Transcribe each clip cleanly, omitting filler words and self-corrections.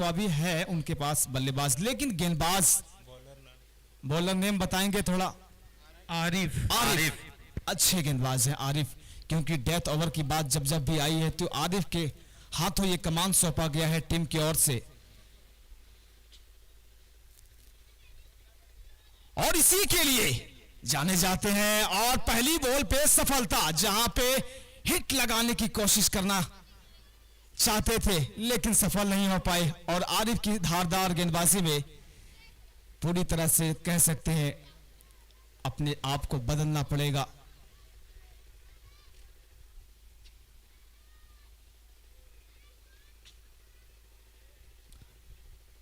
तो अभी है उनके पास बल्लेबाज, लेकिन गेंदबाज बॉलर नेम बताएंगे थोड़ा? आरिफ। अच्छे गेंदबाज हैं आरिफ, क्योंकि डेथ ओवर की बात जब जब भी आई है तो आरिफ के हाथों ये कमान सौंपा गया है टीम की ओर से। और इसी के लिए जाने जाते हैं। और पहली बॉल पे सफलता, जहां पे हिट लगाने की कोशिश करना चाहते थे लेकिन सफल नहीं हो पाए। और आरिफ की धारदार गेंदबाजी में पूरी तरह से कह सकते हैं अपने आप को बदलना पड़ेगा।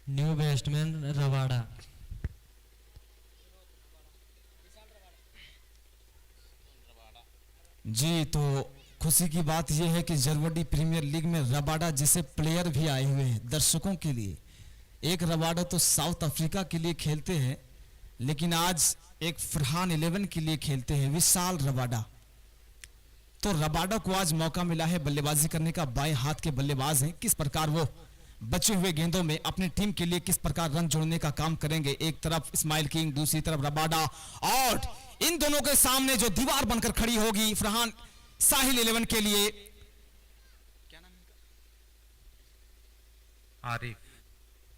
New batsman Rabada. जी, तो खुशी की बात यह है कि जरवडी प्रीमियर लीग में रबाडा जैसे प्लेयर भी आए हुए हैं दर्शकों के लिए। एक रबाडा तो साउथ अफ्रीका के लिए खेलते हैं, लेकिन आज एक फरहान 11 के लिए खेलते हैं, विशाल रबाडा। तो रबाडा को आज मौका मिला है बल्लेबाजी करने का। बाएं हाथ के बल्लेबाज हैं, किस प्रकार वो बचे हुए गेंदों में अपनी टीम के लिए किस प्रकार रन जोड़ने का काम करेंगे। एक तरफ इस्माइल किंग, दूसरी तरफ रबाडा, और इन दोनों के सामने जो दीवार बनकर खड़ी होगी फरहान साहिल 11 के लिए, क्या नाम है?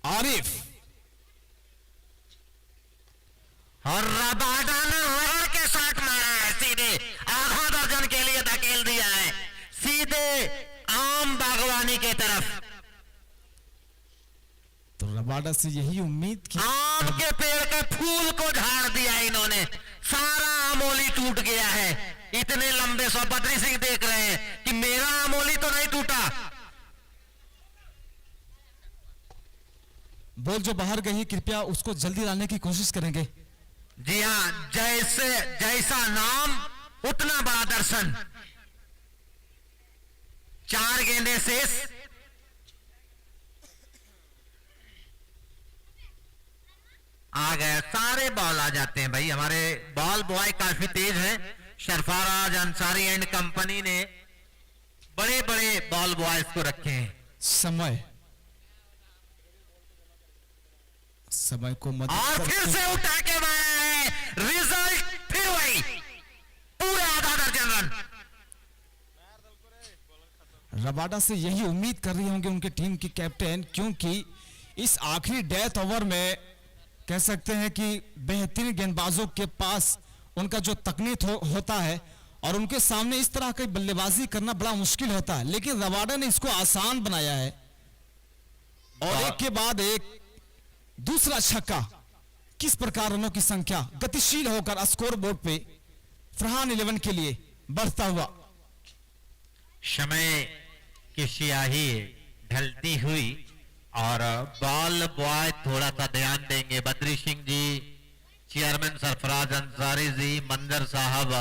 आरिफ। और रबाडा ने हॉर्न के शॉट मारा है, सीधे आधा दर्जन के लिए धकेल दिया है, सीधे आम बागवानी के तरफ। तो रबाडा से यही उम्मीद की, आम के पेड़ के फूल को झाड़ दिया इन्होंने, सारा आमोली टूट गया है। इतने लंबे सौ बद्री सिंह देख रहे हैं कि मेरा आमोली तो नहीं टूटा। बॉल जो बाहर गई कृपया उसको जल्दी लाने की कोशिश करेंगे। जी हाँ, जैसा नाम उतना बड़ा दर्शन। 4 गेंदें शेष। आ गए, सारे बॉल आ जाते हैं भाई। हमारे बॉल बॉय काफी तेज हैं। सरफराज अंसारी एंड कंपनी ने बड़े बड़े बॉल बॉयज को रखे हैं। समय को मत, और फिर से उठा के मारा है, रिजल्ट फिर वही, पूरे आधा दर्जन रन। रबाडा से यही उम्मीद कर रही होंगे उनके टीम की कैप्टन, क्योंकि इस आखिरी डेथ ओवर में कह सकते हैं कि बेहतरीन गेंदबाजों के पास उनका जो तकनीक होता है और उनके सामने इस तरह की बल्लेबाजी करना बड़ा मुश्किल होता है, लेकिन रबाडा ने इसको आसान बनाया है। और एक के बाद एक दूसरा छक्का, किस प्रकार रनों की संख्या गतिशील होकर स्कोर बोर्ड पे फरहान 11 के लिए बढ़ता हुआ। समय की स्याही ढलती हुई और बॉल बॉय थोड़ा सा ध्यान देंगे। बद्री सिंह जी, चेयरमैन सरफराज अंसारी जी, मंजर साहब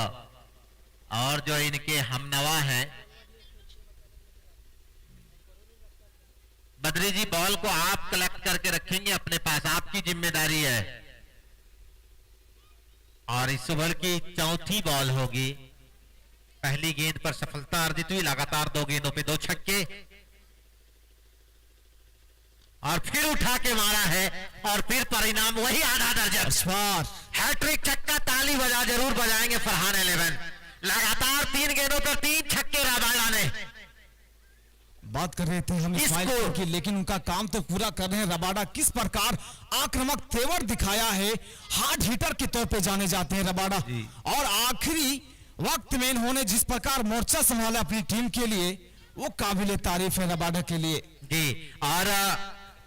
और जो इनके हमनवा हैं। बद्री जी, बॉल को आप कलेक्ट करके रखेंगे अपने पास, आपकी जिम्मेदारी है। और इस ओवर की चौथी बॉल होगी। पहली गेंद पर सफलता अर्जित हुई, लगातार 2 गेंदों पे 2 छक्के, और फिर उठा के मारा है और फिर परिणाम वही आधा दर्जन। हैट्रिक छक्का, ताली बजा जरूर बजाएंगे फरहान 11। लगातार 3 गेंदों पर 3 छक्के रबाडा ने। बात कर रहे थे हम इस्माइल की, लेकिन उनका काम तो पूरा कर रहे हैं रबाडा। किस प्रकार आक्रामक तेवर दिखाया है, हार्ड हिटर के तौर पे जाने जाते हैं रबाडा। और आखिरी वक्त में इन्होंने जिस प्रकार मोर्चा संभाला अपनी टीम के लिए, वो काबिल तारीफ है रबाडा के लिए। जी, और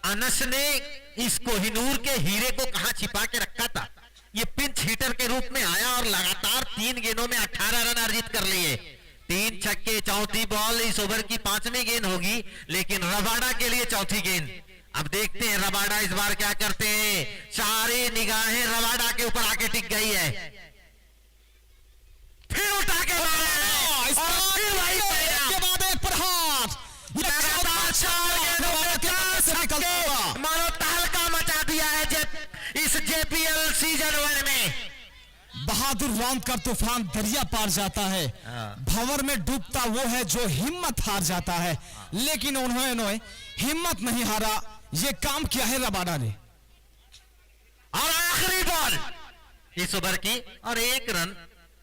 अनस ने इस कोहिनूर के हीरे को कहां छिपा के रखा था। ये पिंच हिटर के रूप में आया और लगातार 3 गेंदों में 18 रन अर्जित कर लिए, 3 छक्के। चौथी बॉल इस ओवर की 5वीं गेंद होगी, लेकिन रबाडा के लिए चौथी गेंद। अब देखते हैं रबाडा इस बार क्या करते हैं। सारी निगाहें रबाडा के ऊपर आके टिक गई है। फिर उठा के मानो तहलका मचा दिया है इस जेपीएल सीजन 1 में। बहादुर रौंद कर तूफान दरिया पार जाता है, भंवर में डूबता वो है जो हिम्मत हार जाता है। लेकिन उन्होंने हिम्मत नहीं हारा, ये काम किया है रबाडा ने। और आखिरी बॉल इस ओवर की और 1 रन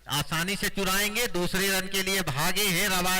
आसानी से चुराएंगे। दूसरे रन के लिए भागे हैं रबाडा।